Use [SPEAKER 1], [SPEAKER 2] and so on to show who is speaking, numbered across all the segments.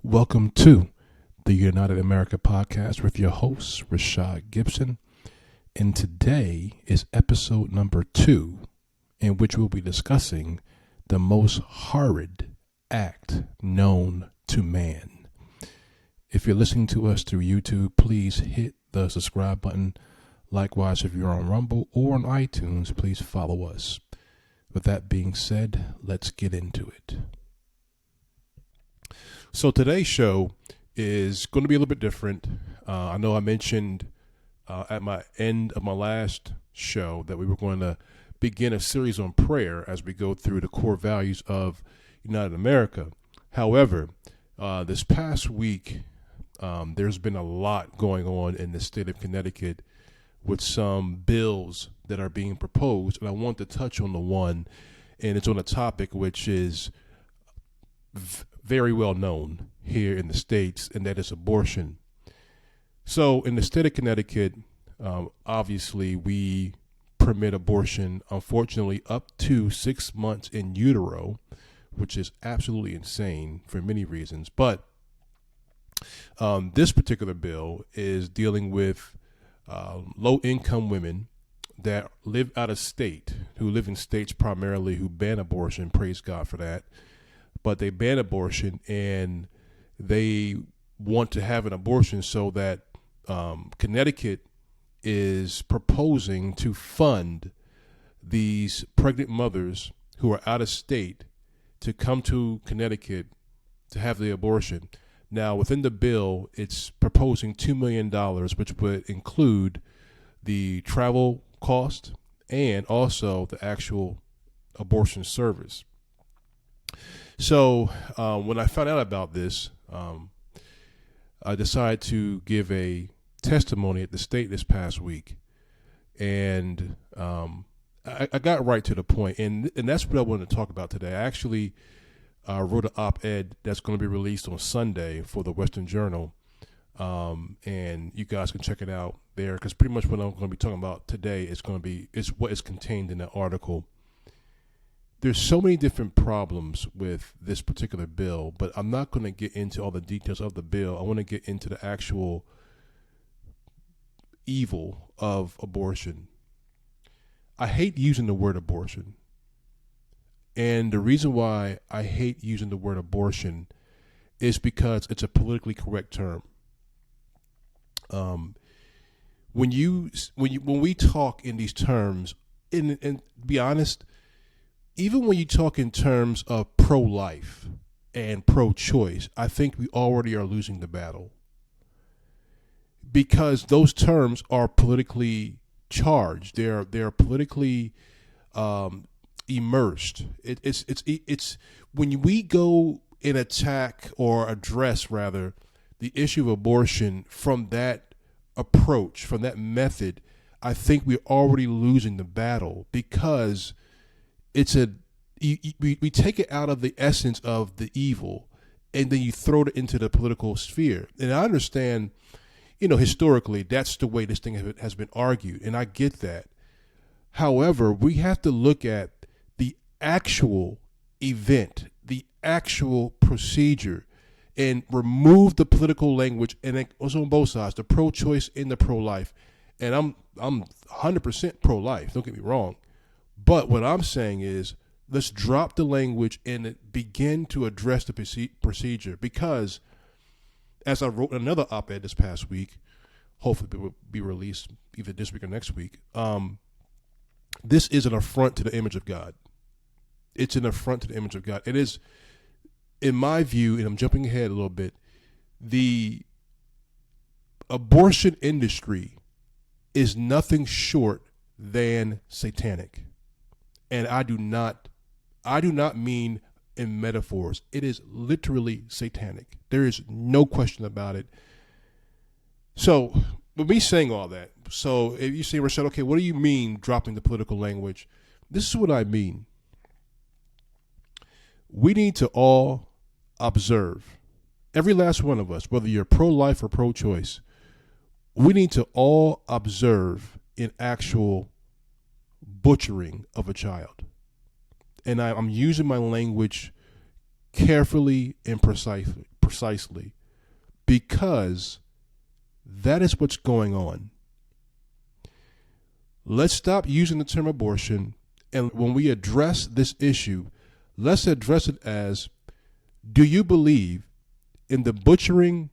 [SPEAKER 1] Welcome to the United America podcast with your host, Rashad Gibson. And today is episode number 2, in which we'll be discussing the most horrid act known to man. If you're listening to us through YouTube, please hit the subscribe button. Likewise, if you're on Rumble or on iTunes, please follow us. With that being said, let's get into it. So today's show is going to be a little bit different. I know I mentioned at my end of my last show that we were going to begin a series on prayer as we go through the core values of United America. However, this past week, there's been a lot going on in the state of Connecticut with some bills that are being proposed. And I want to touch on the one, and it's on a topic which is very well known here in the States, and that is abortion. So in the state of Connecticut, obviously we permit abortion, unfortunately, up to 6 months in utero, which is absolutely insane for many reasons. But this particular bill is dealing with low-income women that live out of state, who live in states primarily who ban abortion. Praise God for that. But they ban abortion, and they want to have an abortion so that Connecticut is proposing to fund these pregnant mothers who are out of state to come to Connecticut to have the abortion. Now, within the bill, it's proposing $2 million, which would include the travel cost and also the actual abortion service. So when I found out about this, I decided to give a testimony at the state this past week, and I got right to the point, and that's what I wanted to talk about today. I actually wrote an op-ed that's going to be released on Sunday for the Western Journal, and you guys can check it out there, because pretty much what I'm going to be talking about today is what is contained in the article. There's so many different problems with this particular bill, but I'm not going to get into all the details of the bill. I want to get into the actual evil of abortion. I hate using the word abortion. And the reason why I hate using the word abortion is because it's a politically correct term. When we talk in these terms, and to be honest, even when you talk in terms of pro-life and pro-choice, I think we already are losing the battle, because those terms are politically charged. They're politically immersed. It's when we go and attack or address rather the issue of abortion from that approach, from that method, I think we're already losing the battle, because we take it out of the essence of the evil, and then you throw it into the political sphere. And I understand, historically, that's the way this thing has been argued, and I get that. However, we have to look at the actual event, the actual procedure, and remove the political language, and it was on both sides, the pro-choice and the pro-life. And I'm 100% pro-life, don't get me wrong. But what I'm saying is, let's drop the language and begin to address the procedure. Because, as I wrote another op-ed this past week, hopefully it will be released either this week or next week, this is an affront to the image of God. It's an affront to the image of God. It is, in my view, and I'm jumping ahead a little bit, the abortion industry is nothing short than satanic. And I do not mean in metaphors. It is literally satanic. There is no question about it. So, with me saying all that, so if you say, Rashad, okay, what do you mean dropping the political language? This is what I mean. We need to all observe, every last one of us, whether you're pro-life or pro-choice, we need to all observe an actual butchering of a child. And I'm using my language carefully and precisely, because that is what's going on. Let's stop using the term abortion, and when we address this issue, let's address it as, do you believe in the butchering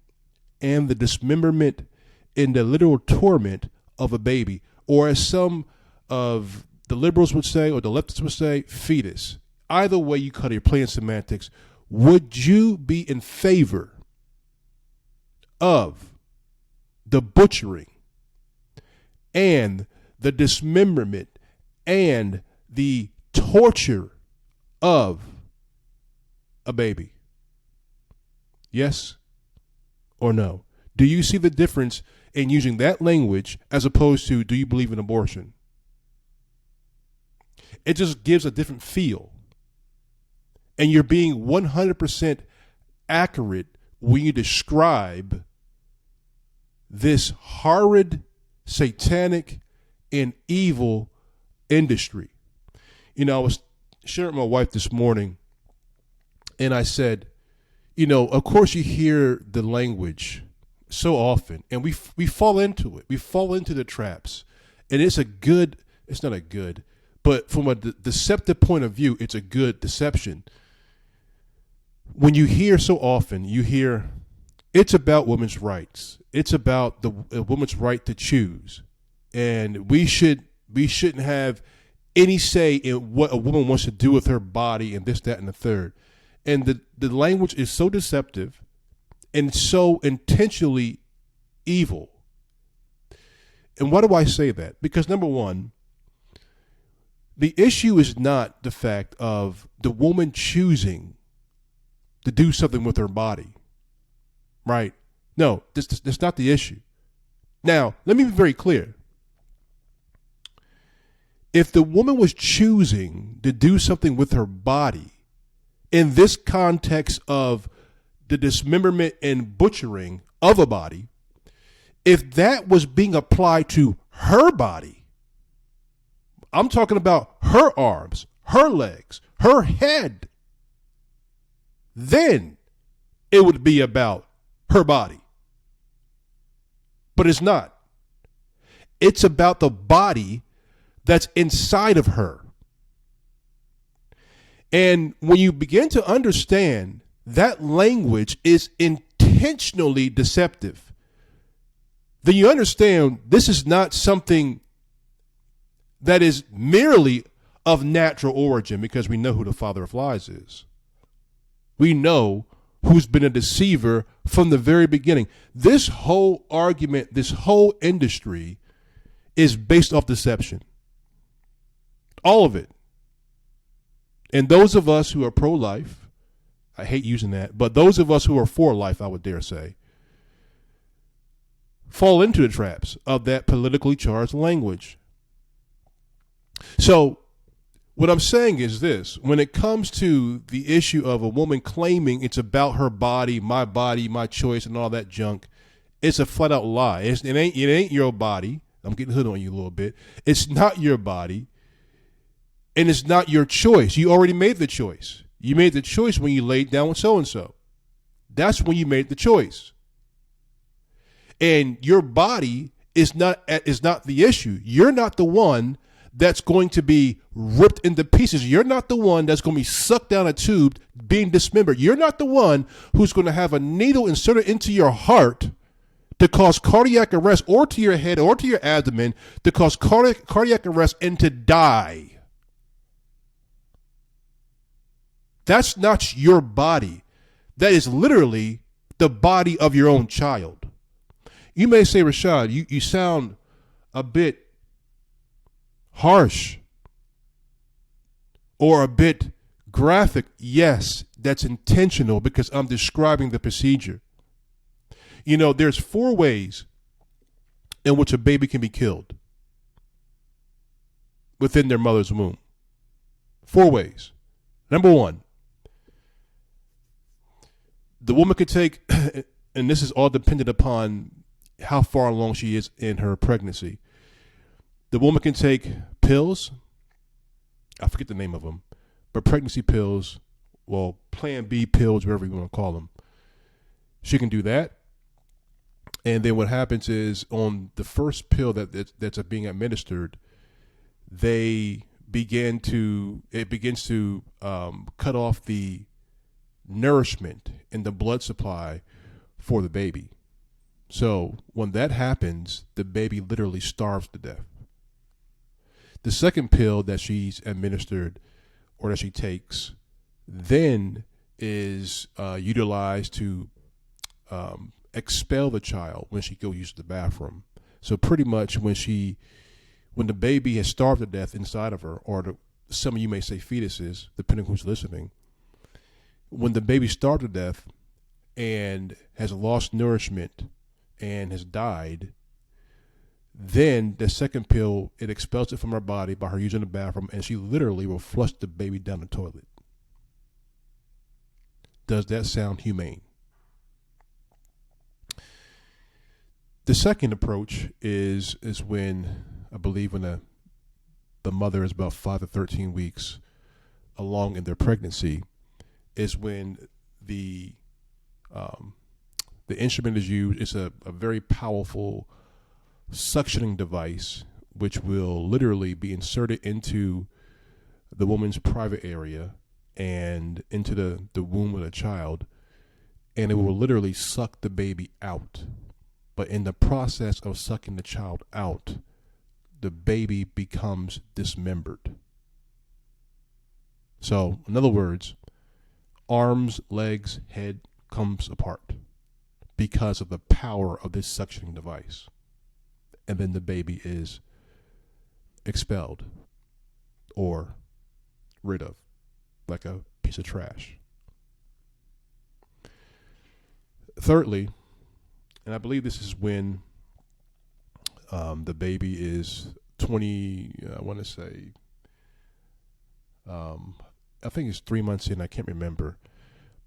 [SPEAKER 1] and the dismemberment and the literal torment of a baby, or as some of the liberals would say, or the leftists would say, fetus? Either way you cut it, you're playing semantics. Would you be in favor of the butchering and the dismemberment and the torture of a baby? Yes or no? Do you see the difference in using that language as opposed to, do you believe in abortion? It just gives a different feel. And you're being 100% accurate when you describe this horrid, satanic, and evil industry. You know, I was sharing with my wife this morning, and I said, you know, of course you hear the language so often, and we fall into it. We fall into the traps. And it's not a good, but from a deceptive point of view, it's a good deception. When you hear so often, you hear, it's about women's rights. It's about the woman's right to choose. And we shouldn't have any say in what a woman wants to do with her body and this, that, and the third. And the language is so deceptive and so intentionally evil. And why do I say that? Because number one, the issue is not the fact of the woman choosing to do something with her body, right? No, that's not the issue. Now, let me be very clear. If the woman was choosing to do something with her body in this context of the dismemberment and butchering of a body, if that was being applied to her body, I'm talking about her arms, her legs, her head, then it would be about her body. But it's not. It's about the body that's inside of her. And when you begin to understand that language is intentionally deceptive, then you understand this is not something that is merely of natural origin, because we know who the father of lies is. We know who's been a deceiver from the very beginning. This whole argument, this whole industry is based off deception. All of it. And those of us who are pro-life, I hate using that, but those of us who are for life, I would dare say, fall into the traps of that politically charged language. So what I'm saying is this: when it comes to the issue of a woman claiming it's about her body, my choice, and all that junk, it's a flat out lie. It ain't your body. I'm getting hood on you a little bit. It's not your body, and it's not your choice. You already made the choice. You made the choice when you laid down with so-and-so. That's when you made the choice. And your body is not the issue. You're not the one that's going to be ripped into pieces. You're not the one that's going to be sucked down a tube, being dismembered. You're not the one who's going to have a needle inserted into your heart to cause cardiac arrest, or to your head or to your abdomen to cause cardiac arrest and to die. That's not your body. That is literally the body of your own child. You may say, Rashad, you sound a bit harsh or a bit graphic. Yes, that's intentional, because I'm describing the procedure. You know, there's 4 ways in which a baby can be killed within their mother's womb. 4 ways. Number 1, the woman could take, and this is all dependent upon how far along she is in her pregnancy. The woman can take pills. I forget the name of them, but pregnancy pills, well, Plan B pills, whatever you want to call them. She can do that. And then what happens is on the first pill that's being administered, it begins to cut off the nourishment in the blood supply for the baby. So when that happens, the baby literally starves to death. The second pill that she's administered or that she takes then is utilized to expel the child when she goes use the bathroom. So pretty much when the baby has starved to death inside of her, or some of you may say fetuses, depending who's listening, when the baby starved to death and has lost nourishment and has died, then the second pill, it expels it from her body by her using the bathroom, and she literally will flush the baby down the toilet. Does that sound humane? The second approach is when, I believe, when the mother is about 5 to 13 weeks along in their pregnancy, is when the instrument is used. It's a very powerful suctioning device, which will literally be inserted into the woman's private area and into the womb of the child, and it will literally suck the baby out. But in the process of sucking the child out, the baby becomes dismembered. So, in other words, arms, legs, head comes apart because of the power of this suctioning device. And then the baby is expelled or rid of, like a piece of trash. Thirdly, and I believe this is when the baby is 20, I want to say, I think it's 3 months in, I can't remember.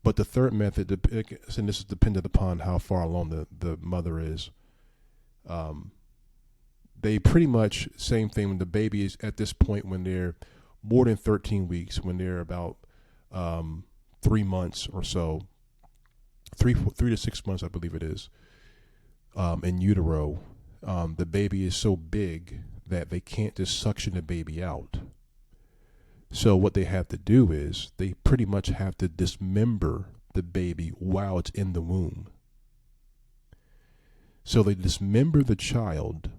[SPEAKER 1] But the third method, and this is dependent upon how far along the mother is, they pretty much, same thing when the baby is at this point, when they're more than 13 weeks, when they're about 3 months or so, 3 to 6 months, I believe it is, in utero, the baby is so big that they can't just suction the baby out. So what they have to do is they pretty much have to dismember the baby while it's in the womb. So they dismember the child,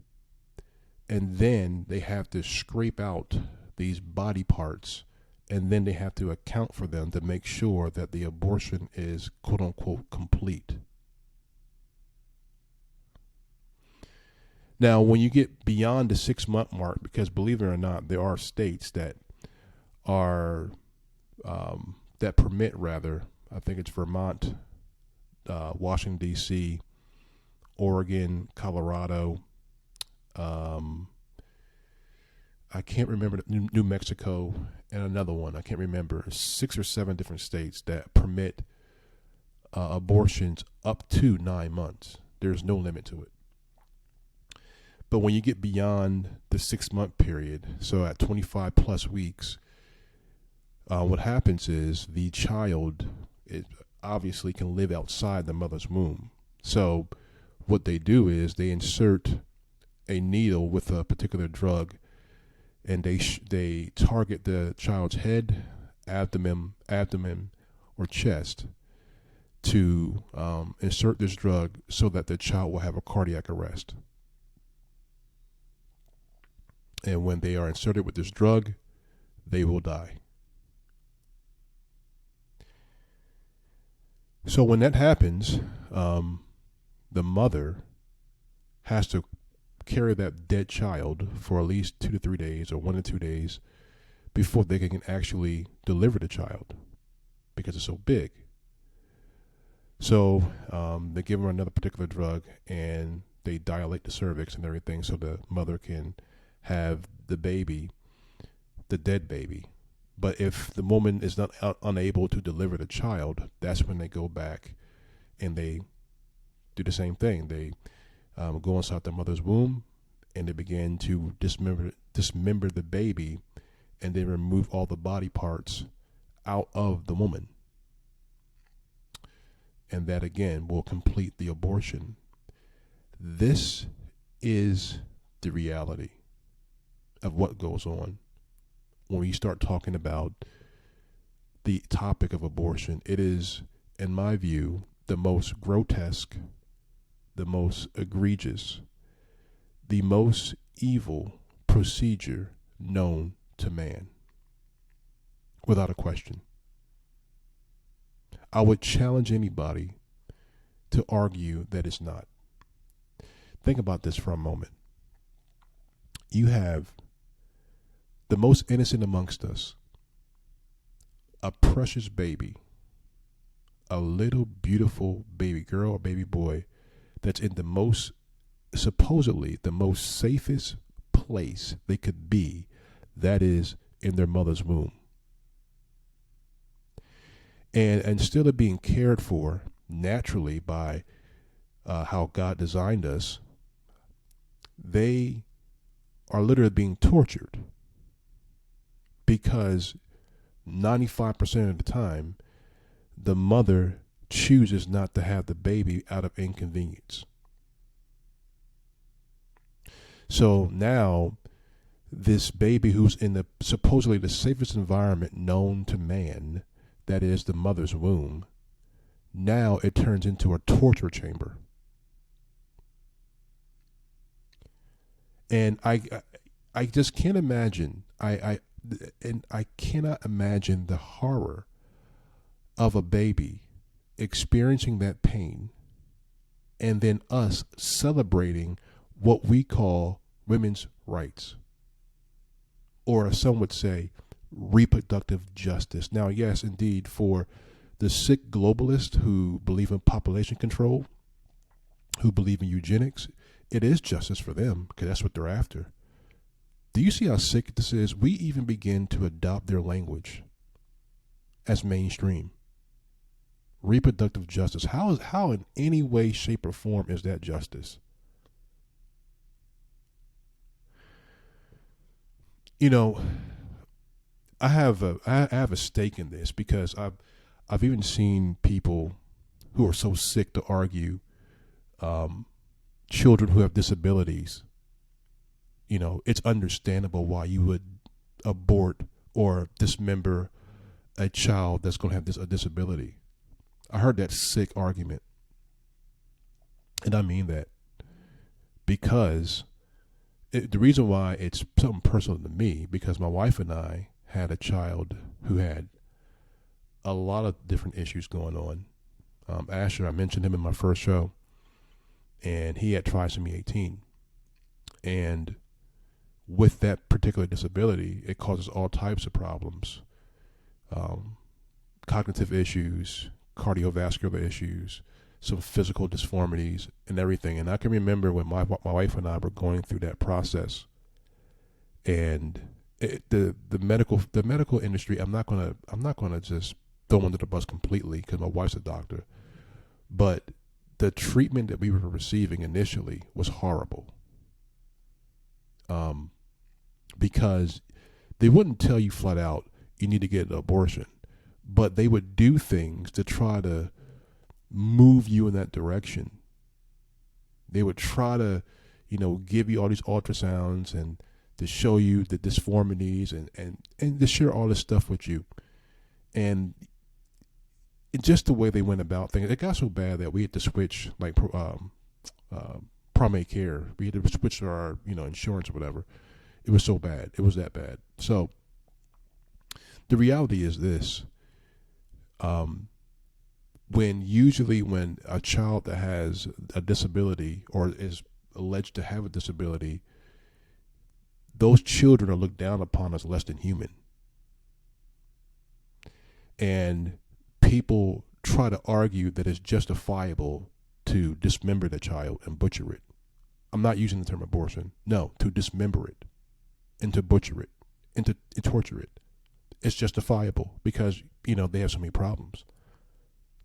[SPEAKER 1] and then they have to scrape out these body parts, and then they have to account for them to make sure that the abortion is quote unquote complete. Now, when you get beyond the 6 month mark, because believe it or not, there are states that are that permit, rather, I think it's Vermont, Washington D.C., Oregon, Colorado, I can't remember, New Mexico, and another one I can't remember. 6 or 7 different states that permit abortions up to 9 months. There's no limit to it. But when you get beyond the 6 month period, so at 25 plus weeks, what happens is the child obviously can live outside the mother's womb. So what they do is they insert a needle with a particular drug, and they target the child's head, abdomen, or chest to insert this drug so that the child will have a cardiac arrest. And when they are inserted with this drug, they will die. So when that happens, the mother has to carry that dead child for at least 2 to 3 days, or 1 to 2 days, before they can actually deliver the child, because it's so big. So they give her another particular drug, and they dilate the cervix and everything so the mother can have the baby, the dead baby. But if the woman is not unable to deliver the child, that's when they go back and they do the same thing. They go inside the mother's womb, and they begin to dismember the baby, and they remove all the body parts out of the woman. and that again will complete the abortion. This is the reality of what goes on when we start talking about the topic of abortion. It is, in my view, the most grotesque, the most egregious, the most evil procedure known to man, without a question. I would challenge anybody to argue that it's not. Think about this for a moment. You have the most innocent amongst us, a precious baby, a little beautiful baby girl or baby boy that's in the most, supposedly the most safest place they could be, that is in their mother's womb. And instead of being cared for naturally by how God designed us, they are literally being tortured, because 95% of the time, the mother chooses not to have the baby out of inconvenience. So now, this baby who's in the supposedly the safest environment known to man, that is the mother's womb, now it turns into a torture chamber. And I just can't imagine. I cannot imagine the horror of a baby experiencing that pain, and then us celebrating what we call women's rights, or as some would say, reproductive justice. Now, yes, indeed, for the sick globalists who believe in population control, who believe in eugenics, it is justice for them, because that's what they're after. Do you see how sick this is? We even begin to adopt their language as mainstream. Reproductive justice. How in any way, shape, or form is that justice? You know, I have a stake in this, because I've even seen people who are so sick to argue children who have disabilities. You know, it's understandable why you would abort or dismember a child that's going to have a disability. I heard that sick argument, and I mean that, because the reason why it's something personal to me, because my wife and I had a child who had a lot of different issues going on. Asher, I mentioned him in my first show, and he had trisomy 18. And with that particular disability, it causes all types of problems, cognitive issues, cardiovascular issues, some physical disformities, and everything. And I can remember when my wife and I were going through that process, and the medical industry. I'm not gonna just throw under the bus completely, because my wife's a doctor, but the treatment that we were receiving initially was horrible. Because they wouldn't tell you flat out you need to get an abortion, but they would do things to try to move you in that direction. They would try to, give you all these ultrasounds and to show you the disformities and to share all this stuff with you. And just the way they went about things, it got so bad that we had to switch, like primary care. We had to switch to our, insurance or whatever. It was so bad. It was that bad. So the reality is this. When a child that has a disability or is alleged to have a disability, those children are looked down upon as less than human. And people try to argue that it's justifiable to dismember the child and butcher it. I'm not using the term abortion. No, to dismember it and to butcher it and to torture it. It's justifiable because, they have so many problems.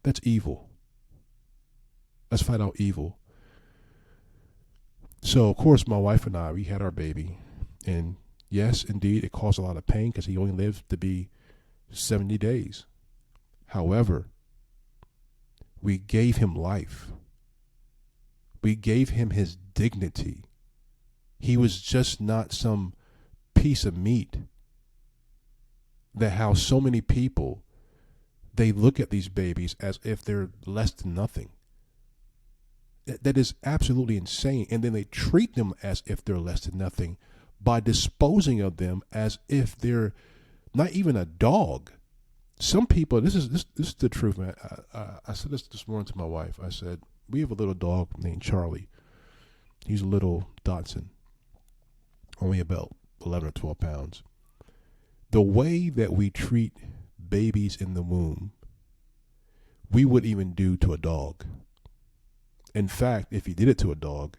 [SPEAKER 1] That's evil. That's flat out evil. So, of course, my wife and I, we had our baby. And yes, indeed, it caused a lot of pain because he only lived to be 70 days. However, We gave him life. We gave him his dignity. He was just not some piece of meat. That how so many people, they look at these babies as if they're less than nothing. That is absolutely insane. And then they treat them as if they're less than nothing by disposing of them as if they're not even a dog. Some people, this is the truth, man. I said this morning to my wife. I said, we have a little dog named Charlie. He's a little Dotson, only about 11 or 12 pounds. The way that we treat babies in the womb, we wouldn't even do to a dog. In fact, if you did it to a dog,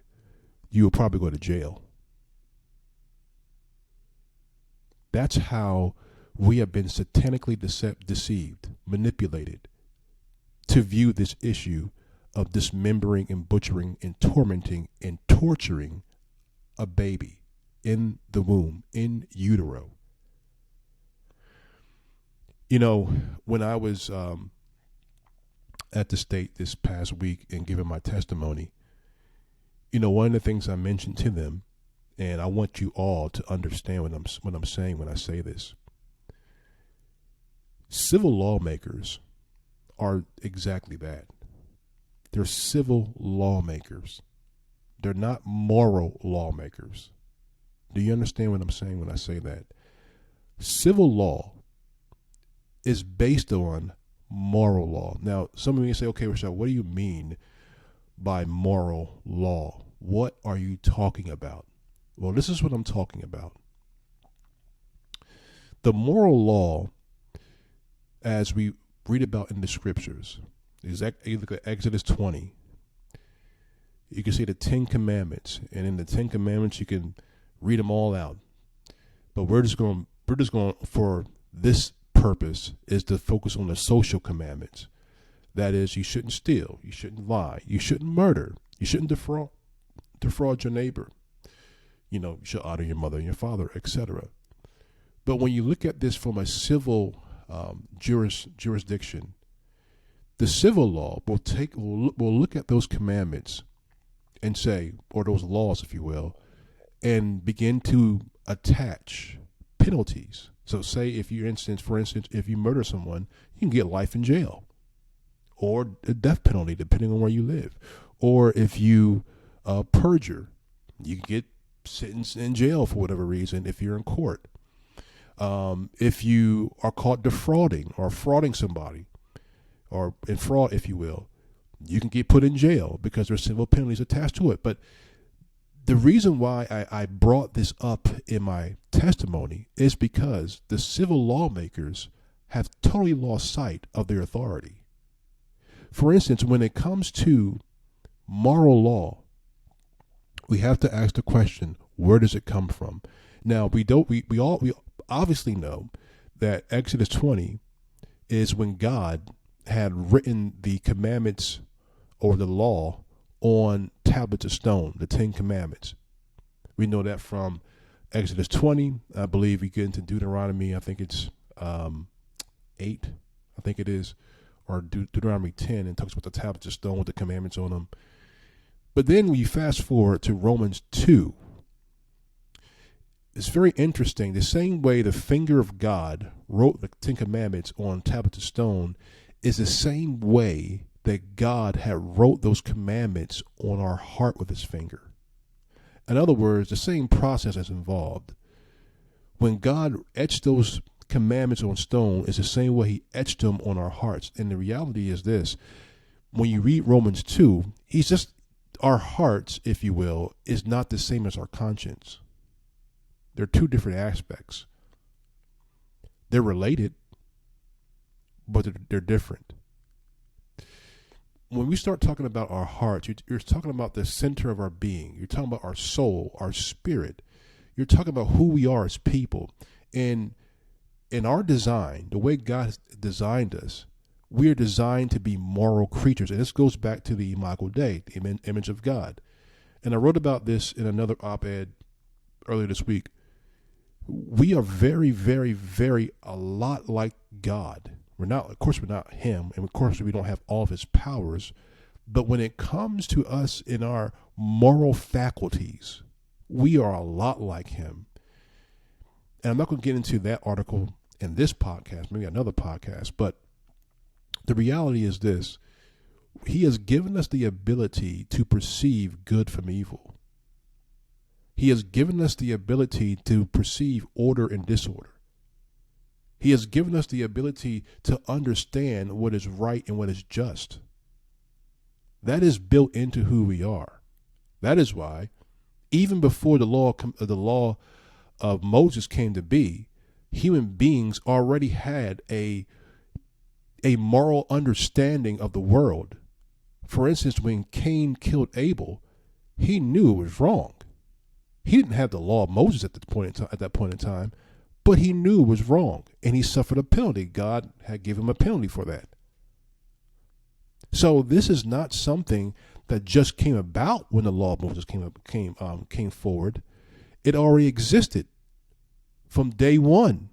[SPEAKER 1] you would probably go to jail. That's how we have been satanically deceived, manipulated, to view this issue of dismembering and butchering and tormenting and torturing a baby in the womb, in utero. You know, when I was at the state this past week and giving my testimony, you know, one of the things I mentioned to them, and I want you all to understand what I'm saying when I say this. Civil lawmakers are exactly that. They're civil lawmakers. They're not moral lawmakers. Do you understand what I'm saying when I say that? Civil law is based on moral law. Now, some of you say, okay, Rashad, what do you mean by moral law? What are you talking about? Well, this is what I'm talking about. The moral law, as we read about in the scriptures, is you look at Exodus 20. You can see the 10 commandments, and in the 10 commandments, you can read them all out. But we're just going for this purpose is to focus on the social commandments. That is, you shouldn't steal, you shouldn't lie, you shouldn't murder, you shouldn't defraud your neighbor. You know, you should honor your mother and your father, etc. But when you look at this from a civil jurisdiction, the civil law will look at those commandments and say, or those laws, if you will, and begin to attach penalties. So say for instance, if you murder someone, you can get life in jail or a death penalty, depending on where you live. Or if you perjure, you can get sentenced in jail for whatever reason if you're in court. If you are caught defrauding or frauding somebody, or in fraud, if you will, you can get put in jail because there's civil penalties attached to it. But the reason why I brought this up in my testimony is because the civil lawmakers have totally lost sight of their authority. For instance, when it comes to moral law, we have to ask the question, where does it come from? Now, we obviously know that Exodus 20 is when God had written the commandments or the law on tablets of stone, the 10 commandments. We know that from Exodus 20. I believe we get into Deuteronomy, I think it's 8, I think it is, or Deuteronomy 10, and talks about the tablets of stone with the commandments on them. But then when you fast forward to Romans 2, it's very interesting. The same way the finger of God wrote the 10 commandments on tablets of stone is the same way that God had wrote those commandments on our heart with his finger. In other words, the same process is involved. When God etched those commandments on stone, it's the same way he etched them on our hearts. And the reality is this: when you read Romans 2, our hearts, if you will, is not the same as our conscience. They're two different aspects. They're related, but they're different. When we start talking about our hearts, you're talking about the center of our being. You're talking about our soul, our spirit. You're talking about who we are as people. And in our design, the way God has designed us, we are designed to be moral creatures. And this goes back to the Imago Dei, the image of God. And I wrote about this in another op-ed earlier this week. We are very, very, very a lot like God. Of course, we're not him. And of course, we don't have all of his powers. But when it comes to us in our moral faculties, we are a lot like him. And I'm not going to get into that article in this podcast, maybe another podcast, but the reality is this: he has given us the ability to perceive good from evil. He has given us the ability to perceive order and disorder. He has given us the ability to understand what is right and what is just. That is built into who we are. That is why, even before the law of Moses came to be, human beings already had a moral understanding of the world. For instance, when Cain killed Abel, he knew it was wrong. He didn't have the law of Moses at that point in time, but he knew it was wrong, and he suffered a penalty. God had given him a penalty for that. So this is not something that just came about when the law of Moses came forward. It already existed from day one.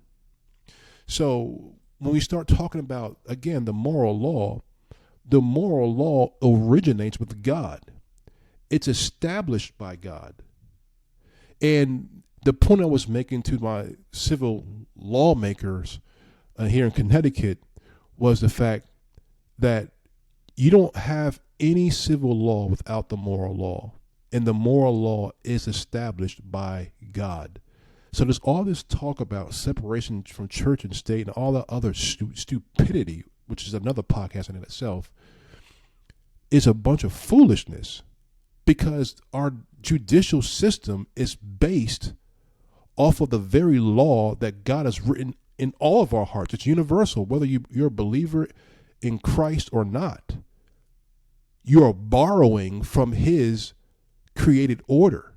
[SPEAKER 1] So when we start talking about, again, the moral law originates with God. It's established by God. And the point I was making to my civil lawmakers here in Connecticut was the fact that you don't have any civil law without the moral law. And the moral law is established by God. So there's all this talk about separation from church and state and all the other stupidity, which is another podcast in itself, is a bunch of foolishness, because our judicial system is based off of the very law that God has written in all of our hearts. It's universal, whether you're a believer in Christ or not. You are borrowing from his created order.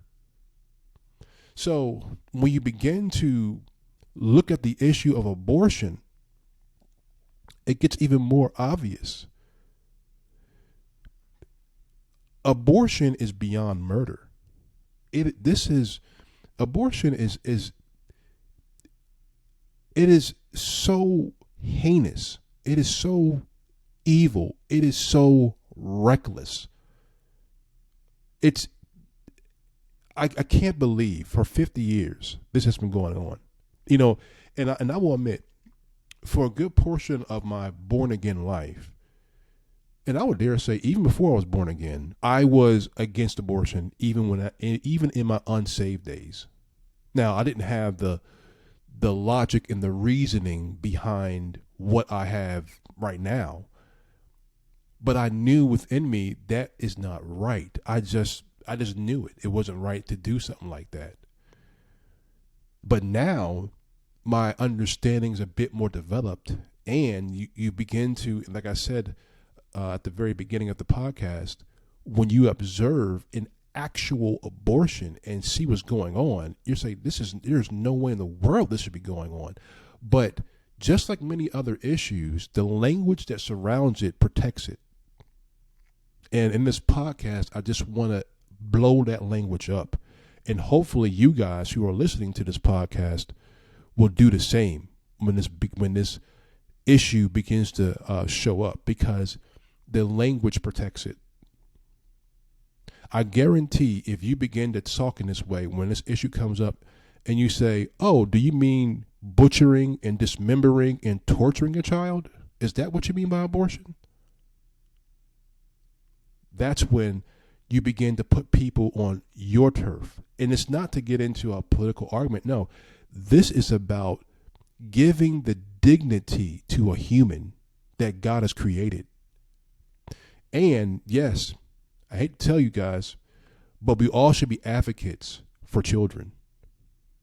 [SPEAKER 1] So when you begin to look at the issue of abortion, it gets even more obvious. Abortion is beyond murder. Abortion is so heinous. It is so evil. It is so reckless. I can't believe for 50 years this has been going on. And I will admit, for a good portion of my born again life, and I would dare say even before I was born again, I was against abortion even in my unsaved days. Now, I didn't have the logic and the reasoning behind what I have right now, but I knew within me that is not right. I just knew it. It wasn't right to do something like that. But now my understanding is a bit more developed, and you begin to, like I said at the very beginning of the podcast, when you observe an actual abortion and see what's going on, you're saying there's no way in the world this should be going on. But just like many other issues, the language that surrounds it protects it. And in this podcast, I just want to blow that language up. And hopefully you guys who are listening to this podcast will do the same when this issue begins to show up, because the language protects it. I guarantee if you begin to talk in this way, when this issue comes up and you say, oh, do you mean butchering and dismembering and torturing a child? Is that what you mean by abortion? That's when you begin to put people on your turf. And it's not to get into a political argument. No, this is about giving the dignity to a human that God has created. And yes, I hate to tell you guys, but we all should be advocates for children.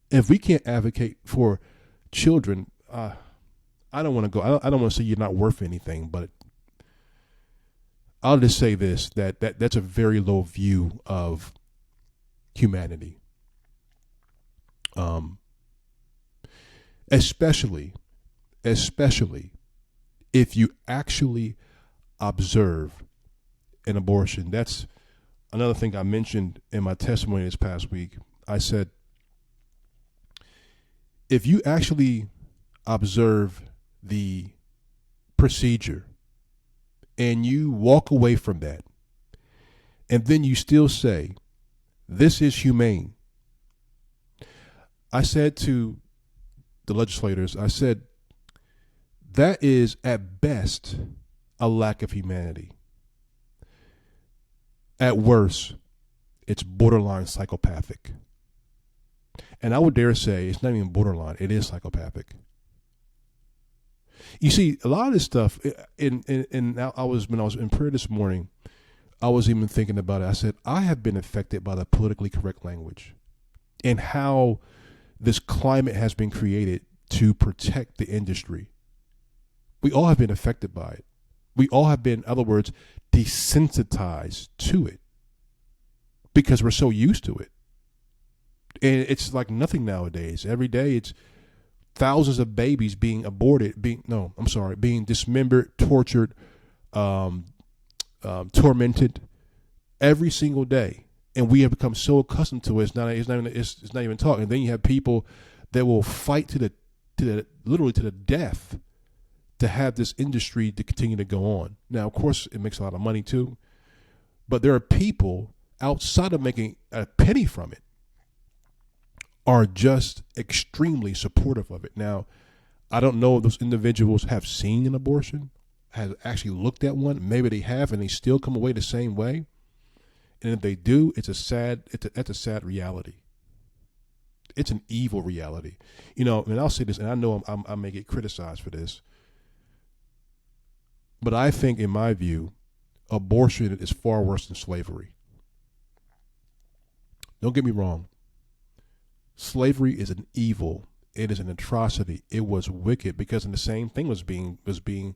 [SPEAKER 1] If we can't advocate for children, I don't want to go. I don't want to say you're not worth anything, but I'll just say this, that's a very low view of humanity. Especially if you actually observe an abortion. That's another thing I mentioned in my testimony this past week. I said, if you actually observe the procedure and you walk away from that, and then you still say, this is humane. I said to the legislators, I said, that is at best a lack of humanity. At worst, it's borderline psychopathic. And I would dare say it's not even borderline, it is psychopathic. You see, a lot of this stuff, when I was in prayer this morning, I was even thinking about it. I said, I have been affected by the politically correct language and how this climate has been created to protect the industry. We all have been affected by it. We all have been, in other words, desensitized to it because we're so used to it. And it's like nothing nowadays. Every day it's thousands of babies being aborted, being dismembered, tortured, tormented every single day. And we have become so accustomed to it. It's not even talk. And then you have people that will fight literally to the death to have this industry to continue to go on. Now, of course, it makes a lot of money too, but there are people outside of making a penny from it are just extremely supportive of it. Now, I don't know if those individuals have seen an abortion, have actually looked at one. Maybe they have, and they still come away the same way. And if they do, that's a sad reality. It's an evil reality. And I'll say this, and I know I may get criticized for this, but I think, in my view, abortion is far worse than slavery. Don't get me wrong. Slavery is an evil. It is an atrocity. It was wicked because the same thing was being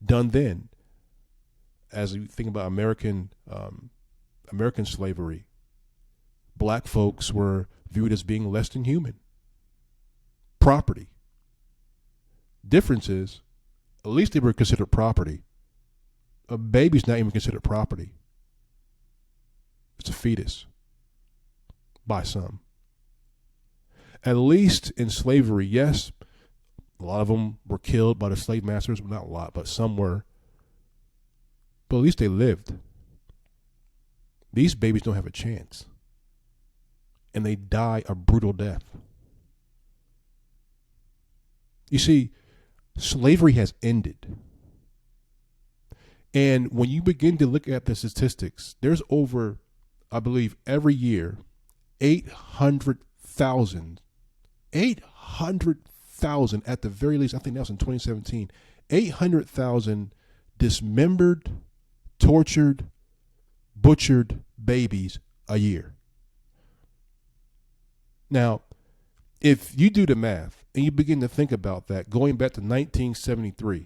[SPEAKER 1] done then. As you think about American slavery, black folks were viewed as being less than human. Property. Difference is, at least they were considered property. A baby's not even considered property. It's a fetus by some. At least in slavery, yes, a lot of them were killed by the slave masters. Well, not a lot, but some were. But at least they lived. These babies don't have a chance. And they die a brutal death. You see, slavery has ended. And when you begin to look at the statistics, there's over, I believe, every year, 800,000 at the very least, I think that was in 2017, 800,000 dismembered, tortured, butchered babies a year. Now, if you do the math and you begin to think about that, going back to 1973,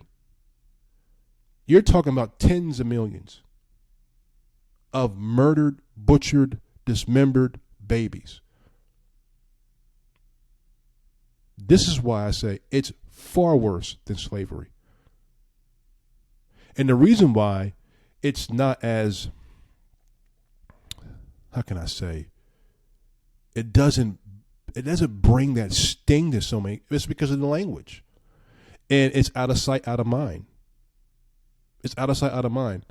[SPEAKER 1] you're talking about tens of millions of murdered, butchered, dismembered babies. This is why I say it's far worse than slavery. And the reason why it's not as, how can I say, it doesn't bring that sting to so many, it's because of the language. And it's out of sight, out of mind. It's out of sight, out of mind.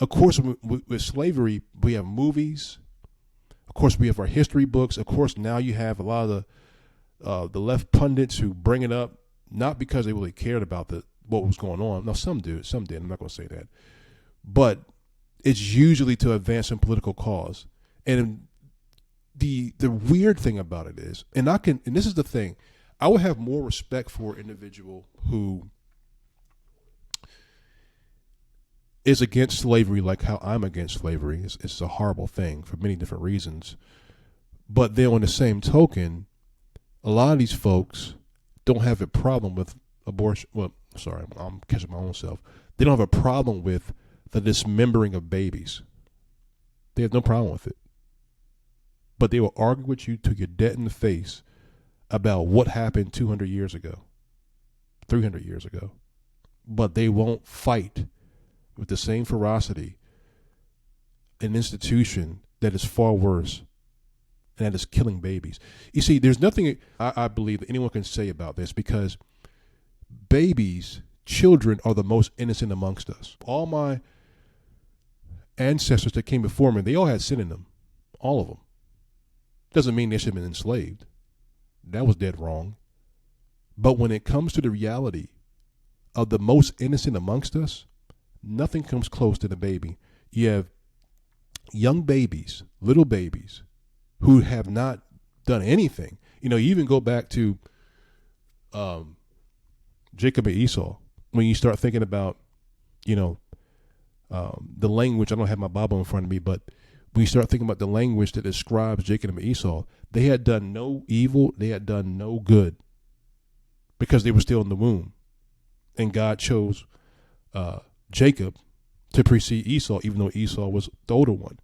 [SPEAKER 1] Of course, with slavery, we have movies. Of course, we have our history books. Of course, now you have a lot of the left pundits who bring it up, not because they really cared about what was going on. No, some do. Some did. I'm not going to say that. But it's usually to advance a political cause. And the weird thing about it is, and this is the thing, I would have more respect for an individual who is against slavery like how I'm against slavery. It's a horrible thing for many different reasons. But then on the same token, a lot of these folks don't have a problem with abortion. Well, sorry, I'm catching my own self. They don't have a problem with the dismembering of babies. They have no problem with it. But they will argue with you till you're dead in the face about what happened 200 years ago, 300 years ago. But they won't fight with the same ferocity an institution that is far worse and that is killing babies. You see, there's nothing I believe that anyone can say about this, because babies, children are the most innocent amongst us. All my ancestors that came before me, they all had sin in them. All of them. Doesn't mean they should have been enslaved. That was dead wrong. But when it comes to the reality of the most innocent amongst us, nothing comes close to the baby. You have young babies, little babies, who have not done anything. You even go back to Jacob and Esau. When you start thinking about, the language, I don't have my Bible in front of me, but when you start thinking about the language that describes Jacob and Esau, they had done no evil, they had done no good, because they were still in the womb. And God chose Jacob to precede Esau, even though Esau was the older one.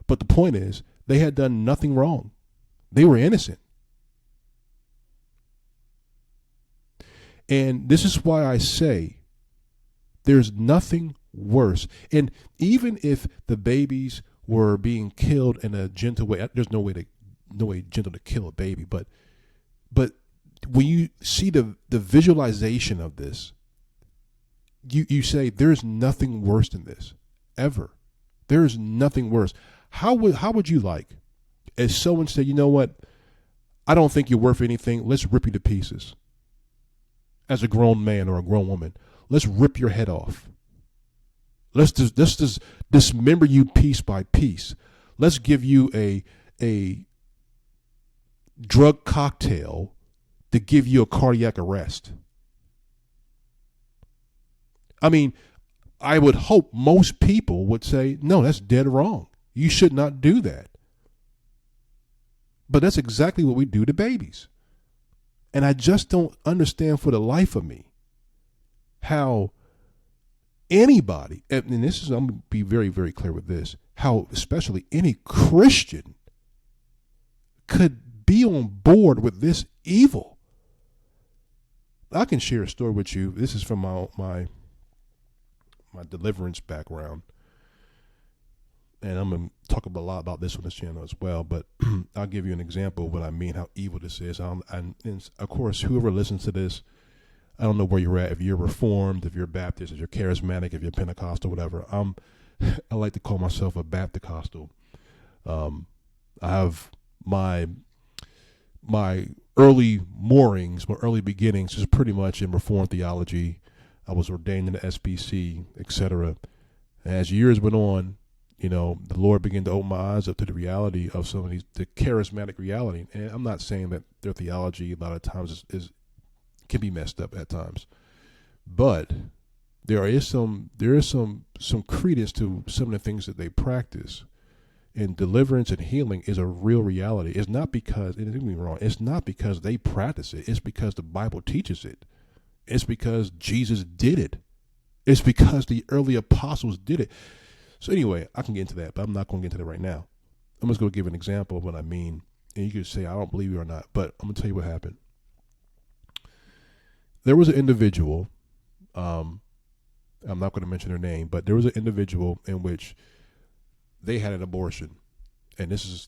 [SPEAKER 1] But the point is, they had done nothing wrong. They were innocent. And this is why I say there's nothing worse. And even if the babies were being killed in a gentle way, there's no way gentle to kill a baby. But when you see the visualization of this, you say there's nothing worse than this ever. There is nothing worse. How would you like if someone said, you know what, I don't think you're worth anything. Let's rip you to pieces. As a grown man or a grown woman, let's rip your head off. Let's just dismember you piece by piece. Let's give you a drug cocktail to give you a cardiac arrest. I mean, I would hope most people would say, no, that's dead wrong. You should not do that. But that's exactly what we do to babies. And I just don't understand for the life of me how anybody, and I'm going to be very, very clear with this, how especially any Christian could be on board with this evil. I can share a story with you. This is from my deliverance background. And I'm going to talk a lot about this on this channel as well, but I'll give you an example of what I mean, how evil this is. And of course, whoever listens to this, I don't know where you're at, if you're Reformed, if you're Baptist, if you're Charismatic, if you're Pentecostal, whatever. I like to call myself a Baptist-costal. I have my early moorings, my early beginnings is pretty much in Reformed theology. I was ordained in the SBC, etc. As years went on, the Lord began to open my eyes up to the reality of some of the charismatic reality. And I'm not saying that their theology a lot of times can be messed up at times, but there is some credence to some of the things that they practice. And deliverance and healing is a real reality. It's not because, and don't get me wrong, it's not because they practice it. It's because the Bible teaches it. It's because Jesus did it. It's because the early apostles did it. So anyway, I can get into that, but I'm not going to get into that right now. I'm just going to give an example of what I mean. And you could say, I don't believe you or not, but I'm going to tell you what happened. There was an individual, I'm not going to mention her name, but there was an individual in which they had an abortion. And this is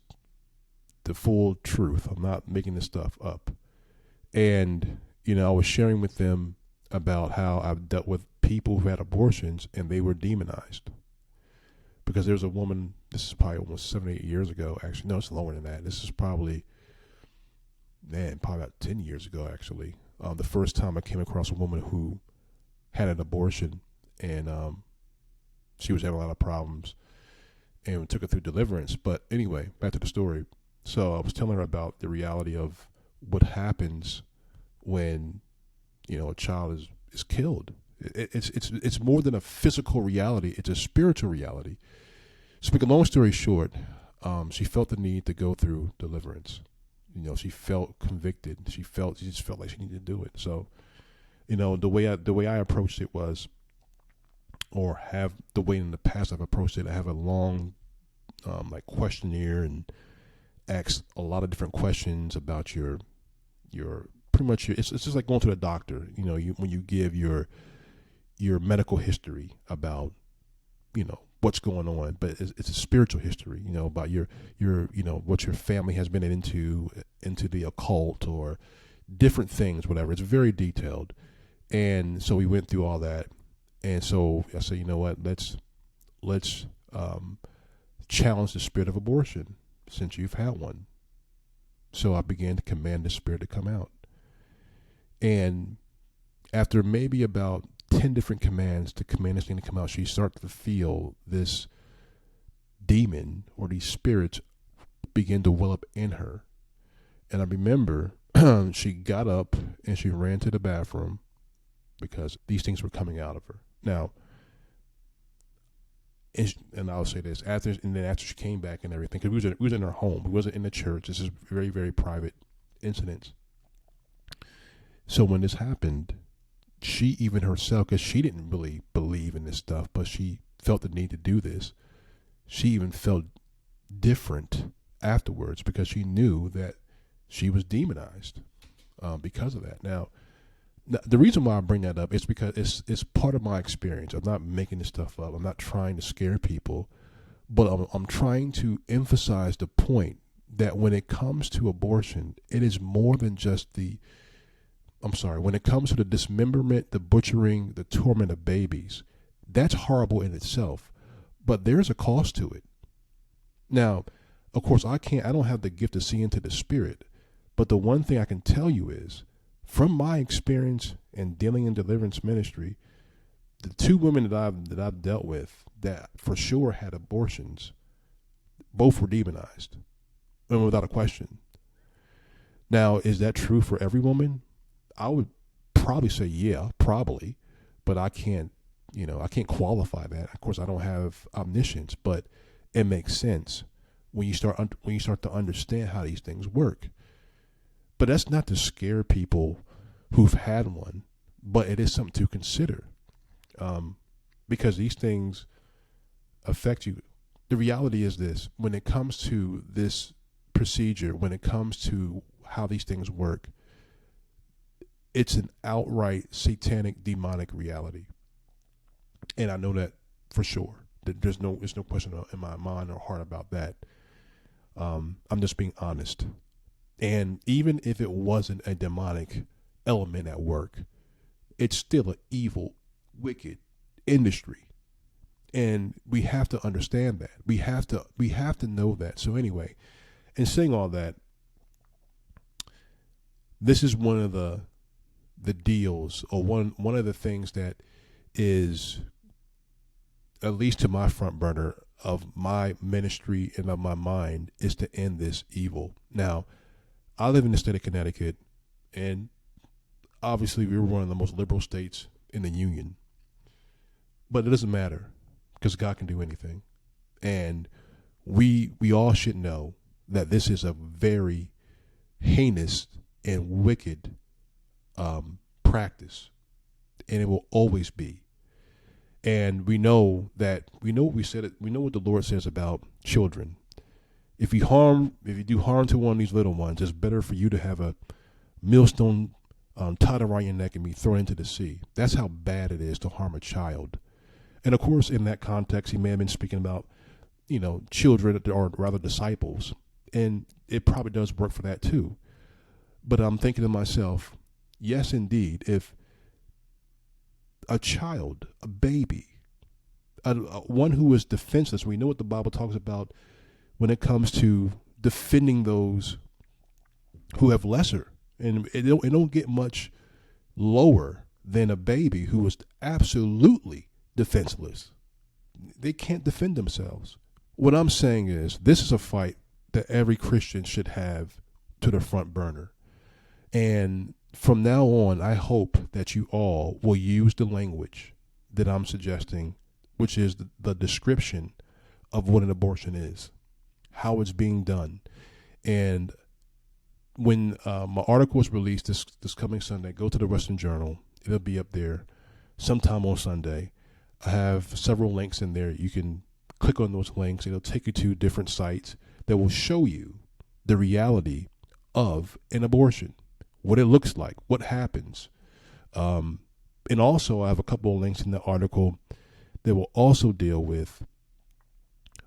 [SPEAKER 1] the full truth. I'm not making this stuff up. And, I was sharing with them about how I've dealt with people who had abortions and they were demonized. Because there's a woman, this is probably almost 7 or 8 years ago. Actually, no, it's longer than that. This is probably about 10 years ago, actually. The first time I came across a woman who had an abortion, and she was having a lot of problems, and we took her through deliverance. But anyway, back to the story. So I was telling her about the reality of what happens when, a child is killed. It's more than a physical reality. It's a spiritual reality. So, make a long story short, she felt the need to go through deliverance. She felt convicted. She just felt like she needed to do it. So, the way I approached it was, or have the way in the past I've approached it, I have a long, questionnaire and ask a lot of different questions about your pretty much it's just like going to the doctor. When you give your medical history about, what's going on, but it's a spiritual history, about your what your family has been into the occult or different things, whatever. It's very detailed. And so we went through all that. And so I said, you know what, let's challenge the spirit of abortion since you've had one. So I began to command the spirit to come out. And after maybe about 10 different commands to command this thing to come out, she started to feel this demon or these spirits begin to well up in her. And I remember she got up and she ran to the bathroom because these things were coming out of her. Now, and I'll say this, after she came back and everything, because we was in her home, we wasn't in the church. This is very, very private incidents. So when this happened, she even herself, because she didn't really believe in this stuff, but she felt the need to do this. She even felt different afterwards because she knew that she was demonized because of that. Now, the reason why I bring that up is because it's part of my experience. I'm not making this stuff up. I'm not trying to scare people, but I'm trying to emphasize the point that when it comes to abortion, it is more than just when it comes to the dismemberment, the butchering, the torment of babies, that's horrible in itself, but there's a cost to it. Now, of course, I don't have the gift to see into the spirit, but the one thing I can tell you is, from my experience in dealing in deliverance ministry, the two women that I've dealt with that for sure had abortions, both were demonized, and without a question. Now, is that true for every woman? I would probably say yeah, probably, but I can't qualify that. Of course, I don't have omniscience, but it makes sense when you start to understand how these things work. But that's not to scare people who've had one, but it is something to consider, because these things affect you. The reality is this: when it comes to this procedure, when it comes to how these things work, it's an outright satanic, demonic reality. And I know that for sure. There's no question in my mind or heart about that. I'm just being honest. And even if it wasn't a demonic element at work, it's still an evil, wicked industry. And we have to understand that. We have to know that. So anyway, in saying all that, this is one of the deals, or one of the things that is, at least to my front burner of my ministry and of my mind, is to end this evil. Now, I live in the state of Connecticut, and obviously we were one of the most liberal states in the union. But it doesn't matter, because God can do anything. And we all should know that this is a very heinous and wicked practice, and it will always be. And we know what the Lord says about children. If you do harm to one of these little ones, it's better for you to have a millstone tied around your neck and be thrown into the sea. That's how bad it is to harm a child. And of course, in that context, he may have been speaking about, children, or rather disciples, and it probably does work for that too. But I'm thinking to myself, yes, indeed, if a child, a baby, one who is defenseless, we know what the Bible talks about when it comes to defending those who have lesser, and it don't get much lower than a baby who was absolutely defenseless. They can't defend themselves. What I'm saying is, this is a fight that every Christian should have to the front burner. And from now on, I hope that you all will use the language that I'm suggesting, which is the description of what an abortion is, how it's being done. And when my article is released this coming Sunday, go to the Western Journal. It'll be up there sometime on Sunday. I have several links in there. You can click on those links. It'll take you to different sites that will show you the reality of an abortion, what it looks like, what happens. And also, I have a couple of links in the article that will also deal with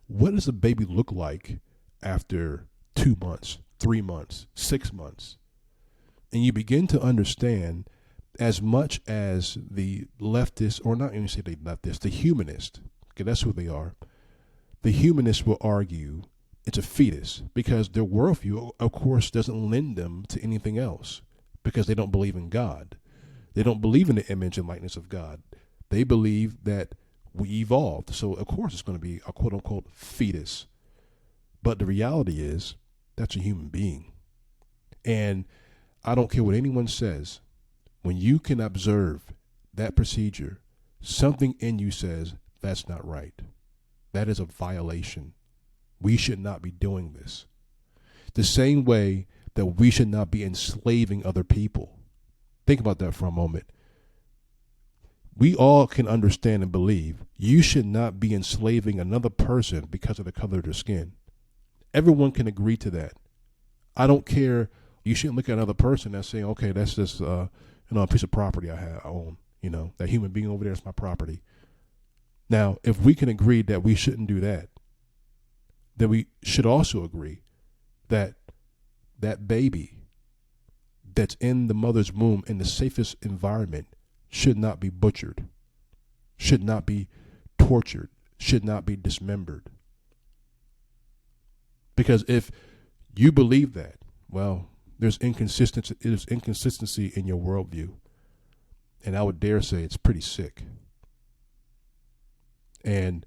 [SPEAKER 1] what does a baby look like after 2 months, 3 months, 6 months. And you begin to understand as much as the leftist, or not even say the leftist, the humanist, okay, that's who they are. The humanists will argue it's a fetus because their worldview, of course, doesn't lend them to anything else because they don't believe in God. They don't believe in the image and likeness of God. They believe that we evolved. So, of course, it's going to be a quote unquote fetus. But the reality is that's a human being. And I don't care what anyone says. When you can observe that procedure, something in you says that's not right. That is a violation. We should not be doing this. The same way that we should not be enslaving other people. Think about that for a moment. We all can understand and believe you should not be enslaving another person because of the color of their skin. Everyone can agree to that. I don't care. You shouldn't look at another person and say, okay, that's just a piece of property I own. That human being over there is my property. Now, if we can agree that we shouldn't do that, then we should also agree that that baby that's in the mother's womb in the safest environment should not be butchered, should not be tortured, should not be dismembered. Because if you believe that, well, there's inconsistency in your worldview. And I would dare say it's pretty sick. And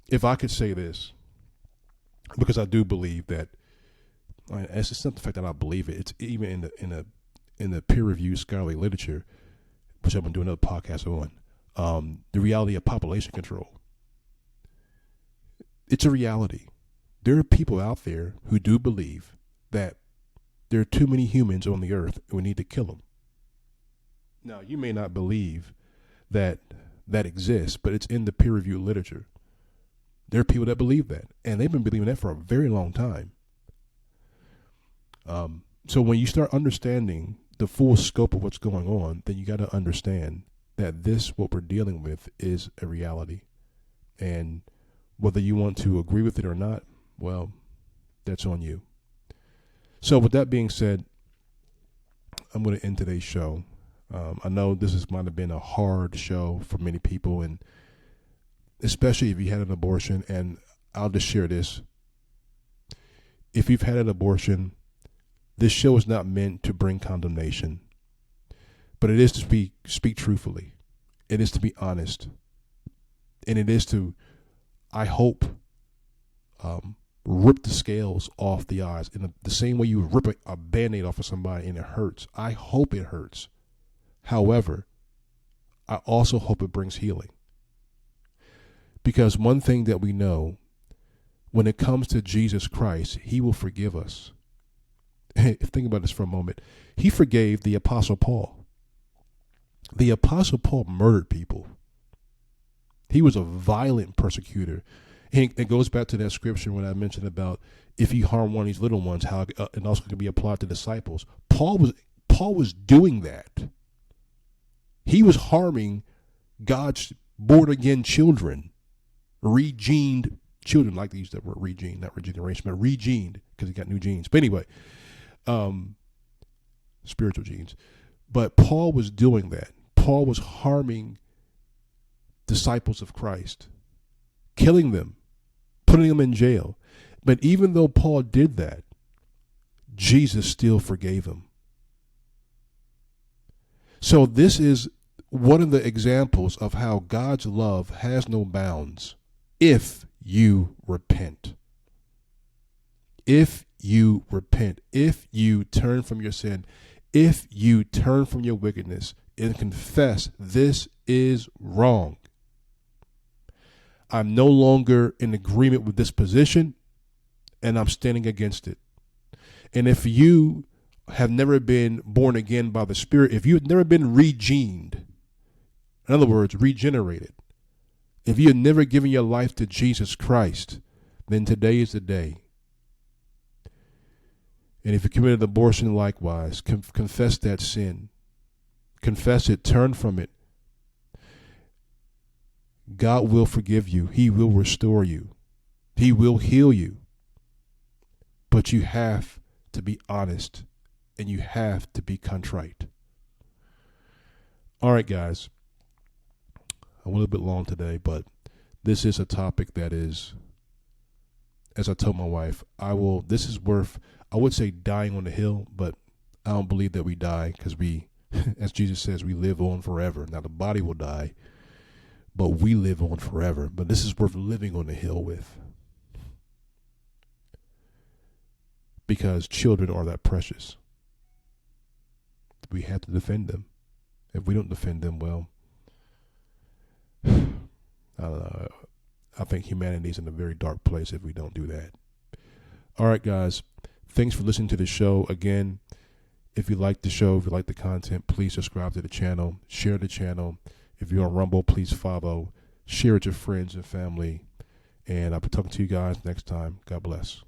[SPEAKER 1] if I could say this, because I do believe that, it's just not the fact that I believe it. It's even in the peer-reviewed scholarly literature, which I'm going to do another podcast on, the reality of population control. It's a reality. There are people out there who do believe that there are too many humans on the earth and we need to kill them. Now, you may not believe that exists, but it's in the peer-reviewed literature. There are people that believe that, and they've been believing that for a very long time. So when you start understanding the full scope of what's going on, then you got to understand that what we're dealing with is a reality. And whether you want to agree with it or not, well, that's on you. So with that being said, I'm going to end today's show. I know might have been a hard show for many people, and especially if you had an abortion. And I'll just share this. If you've had an abortion, this show is not meant to bring condemnation, but it is to speak truthfully. It is to be honest. And it is to, I hope, rip the scales off the eyes in the same way you rip a Band-Aid off of somebody and it hurts. I hope it hurts. However, I also hope it brings healing. Because one thing that we know, when it comes to Jesus Christ, he will forgive us. Think about this for a moment. He forgave the Apostle Paul. The Apostle Paul murdered people. He was a violent persecutor. And it goes back to that scripture when I mentioned about if you harm one of these little ones, how it also can be applied to disciples. Paul was doing that. He was harming God's born-again children, regened children. Like they use that word regene, not regeneration, but regened because he got new genes. But anyway, spiritual genes. But Paul was doing that. Paul was harming disciples of Christ, killing them, putting them in jail. But even though Paul did that, Jesus still forgave him. So this is one of the examples of how God's love has no bounds if you repent. If you repent, if you turn from your sin, if you turn from your wickedness and confess this is wrong. I'm no longer in agreement with this position and I'm standing against it. And if you have never been born again by the Spirit, if you've never been regened, in other words, regenerated, if you have never given your life to Jesus Christ, then today is the day. And if you committed abortion likewise, confess that sin. Confess it, turn from it. God will forgive you. He will restore you. He will heal you. But you have to be honest and you have to be contrite. All right, guys. I'm a little bit long today, but this is a topic that is, as I told my wife, this is worth, I would say dying on the hill, but I don't believe that we die, because we, as Jesus says, we live on forever. Now the body will die, but we live on forever. But this is worth living on the hill with, because children are that precious. We have to defend them. If we don't defend them, well, I don't know. I think humanity's in a very dark place if we don't do that. All right, guys. Thanks for listening to the show. Again, if you like the show, if you like the content, please subscribe to the channel. Share the channel. If you're on Rumble, please follow. Share it with your friends and family. And I'll be talking to you guys next time. God bless.